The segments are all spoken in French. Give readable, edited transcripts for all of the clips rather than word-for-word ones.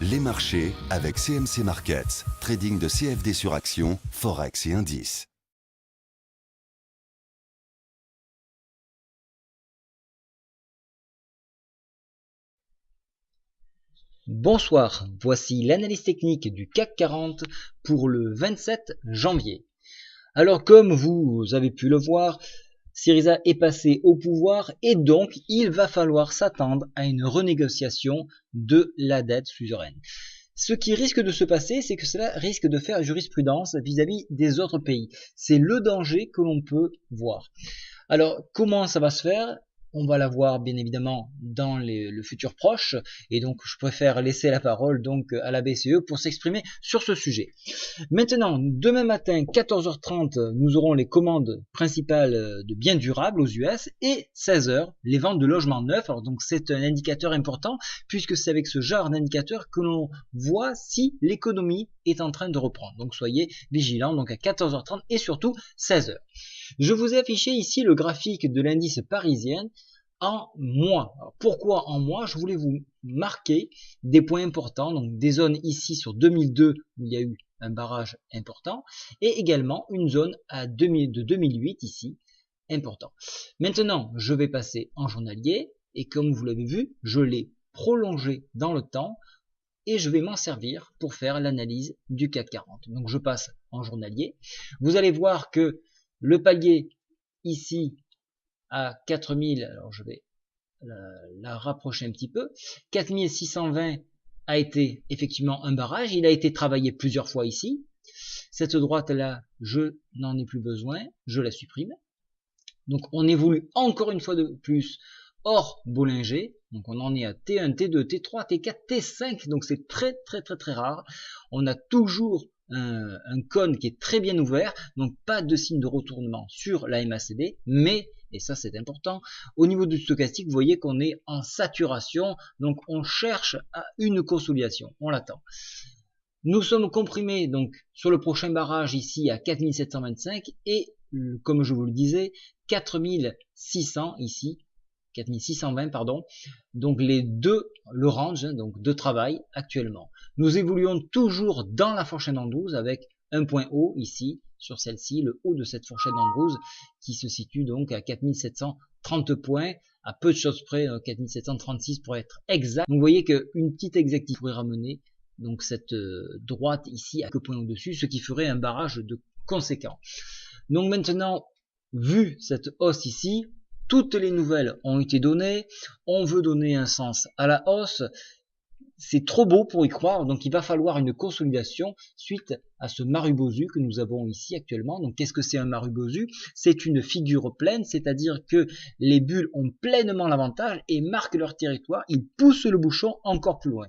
Les marchés avec CMC Markets, trading de CFD sur actions, Forex et indices. Bonsoir, voici l'analyse technique du CAC 40 pour le 27 janvier. Alors comme vous avez pu le voir, Syriza est passé au pouvoir et donc il va falloir s'attendre à une renégociation de la dette suzeraine. Ce qui risque de se passer, c'est que cela risque de faire jurisprudence vis-à-vis des autres pays. C'est le danger que l'on peut voir. Alors comment ça va se faire ? On va la voir bien évidemment dans le futur proche et donc je préfère laisser la parole donc à la BCE pour s'exprimer sur ce sujet. Maintenant, demain matin 14h30, nous aurons les commandes principales de biens durables aux US et 16h, les ventes de logements neufs. Alors donc c'est un indicateur important puisque c'est avec ce genre d'indicateur que l'on voit si l'économie est en train de reprendre. Donc soyez vigilants donc à 14h30 et surtout 16h. Je vous ai affiché ici le graphique de l'indice parisien en mois. Alors pourquoi en mois? Je voulais vous marquer des points importants, donc des zones ici sur 2002 où il y a eu un barrage important et également une zone de 2008 ici important. Maintenant, je vais passer en journalier et comme vous l'avez vu, je l'ai prolongé dans le temps et je vais m'en servir pour faire l'analyse du CAC 40. Donc je passe en journalier. Vous allez voir que le palier ici à 4000, alors je vais la rapprocher un petit peu, 4620 a été effectivement un barrage, il a été travaillé plusieurs fois ici. Cette droite là, je n'en ai plus besoin, je la supprime. Donc on évolue encore une fois de plus hors Bollinger, donc on en est à T1, T2, T3, T4, T5, donc c'est très rare. On a toujours un cône qui est très bien ouvert, donc pas de signe de retournement sur la MACD, mais, et ça c'est important, au niveau du stochastique, vous voyez qu'on est en saturation, donc on cherche à une consolidation, on l'attend. Nous sommes comprimés donc sur le prochain barrage ici à 4725 et comme je vous le disais, 4600 ici, 4620 pardon, donc le range donc de travail actuellement. Nous évoluons toujours dans la fourchette en 12 avec un point haut ici sur celle-ci, le haut de cette fourchette en 12 qui se situe donc à 4730 points, à peu de choses près, 4736 pour être exact. Donc vous voyez qu'une petite exactitude pourrait ramener donc cette droite ici à quelques points au-dessus, ce qui ferait un barrage de conséquent. Donc maintenant, vu cette hausse ici, toutes les nouvelles ont été données, on veut donner un sens à la hausse, c'est trop beau pour y croire, donc il va falloir une consolidation suite à ce Marubozu que nous avons ici actuellement. Donc qu'est-ce que c'est un Marubozu? C'est une figure pleine, c'est-à-dire que les bulles ont pleinement l'avantage et marquent leur territoire, ils poussent le bouchon encore plus loin.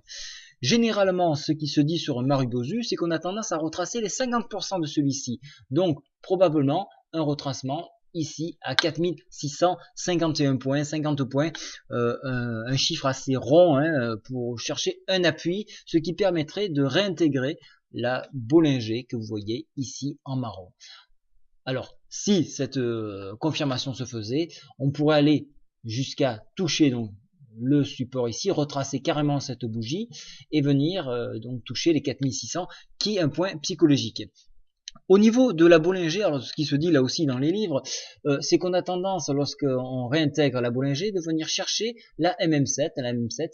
Généralement, ce qui se dit sur un Marubozu, c'est qu'on a tendance à retracer les 50% de celui-ci. Donc probablement un retracement ici à 4651 points, 50 points, un chiffre assez rond pour chercher un appui, ce qui permettrait de réintégrer la Bollinger que vous voyez ici en marron. Alors, si cette confirmation se faisait, on pourrait aller jusqu'à toucher donc le support ici, retracer carrément cette bougie et venir donc toucher les 4600 qui est un point psychologique. Au niveau de la Bollinger, alors ce qui se dit là aussi dans les livres, c'est qu'on a tendance, lorsqu'on réintègre la Bollinger, de venir chercher la MM7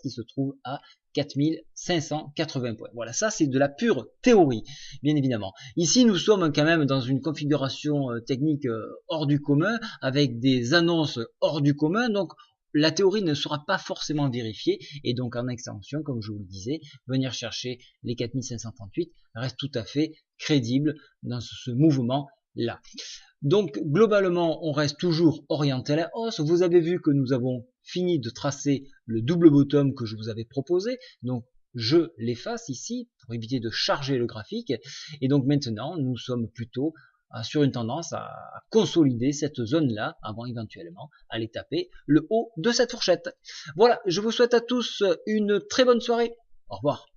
qui se trouve à 4580 points. Voilà, ça c'est de la pure théorie, bien évidemment. Ici, nous sommes quand même dans une configuration technique hors du commun, avec des annonces hors du commun, donc la théorie ne sera pas forcément vérifiée et donc en extension, comme je vous le disais, venir chercher les 4538 reste tout à fait crédible dans ce mouvement-là. Donc globalement, on reste toujours orienté à la hausse. Vous avez vu que nous avons fini de tracer le double bottom que je vous avais proposé. Donc je l'efface ici pour éviter de charger le graphique. Et donc maintenant, nous sommes plutôt sur une tendance à consolider cette zone-là avant éventuellement aller taper le haut de cette fourchette. Voilà, je vous souhaite à tous une très bonne soirée. Au revoir.